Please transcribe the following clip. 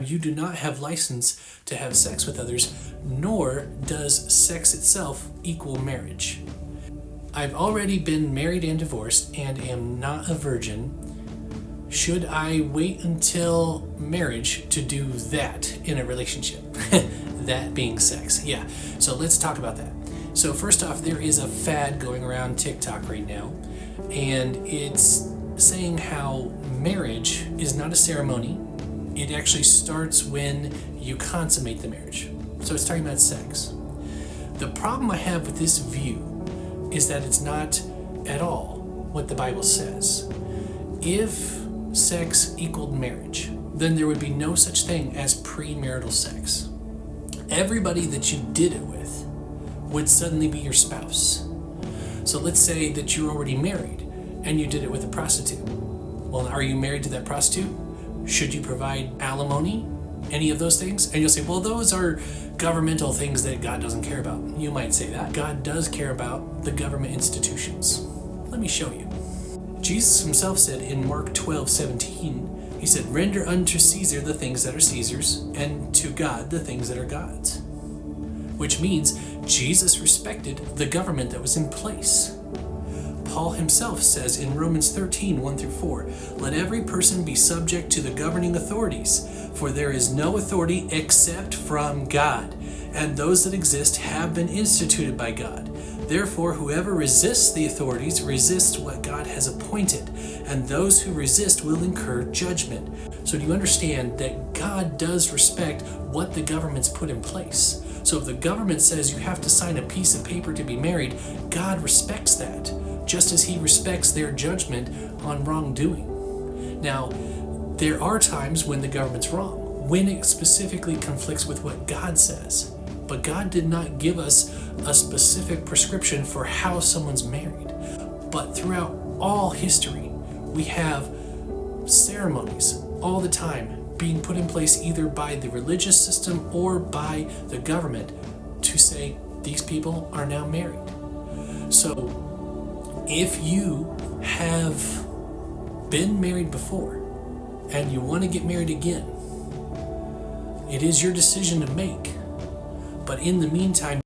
You do not have license to have sex with others, nor does sex itself equal marriage. I've already been married and divorced and am not a virgin. Should I wait until marriage to do that in a relationship? That being sex. Yeah, so let's talk about that. So first off, there is a fad going around TikTok right now, and it's saying how marriage is not a ceremony. It actually starts when you consummate the marriage. So it's talking about sex. The problem I have with this view is that it's not at all what the Bible says. If sex equaled marriage, then there would be no such thing as premarital sex. Everybody that you did it with would suddenly be your spouse. So let's say that you're already married and you did it with a prostitute. Well, are you married to that prostitute? Should you provide alimony? Any of those things? And you'll say, well, those are governmental things that God doesn't care about. You might say that. God does care about the government institutions. Let me show you. Jesus himself said in Mark 12:17, he said, render unto Caesar the things that are Caesar's, and to God the things that are God's. Which means Jesus respected the government that was in place. Paul himself says in Romans 13:1-4, let every person be subject to the governing authorities, for there is no authority except from God, and those that exist have been instituted by God. Therefore, whoever resists the authorities resists what God has appointed, and those who resist will incur judgment. So do you understand that God does respect what the government's put in place? So if the government says you have to sign a piece of paper to be married, God respects that, just as he respects their judgment on wrongdoing. Now, there are times when the government's wrong, when it specifically conflicts with what God says. But God did not give us a specific prescription for how someone's married. But throughout all history, we have ceremonies all the time being put in place either by the religious system or by the government to say these people are now married. So if you have been married before and you want to get married again, it is your decision to make. But in the meantime,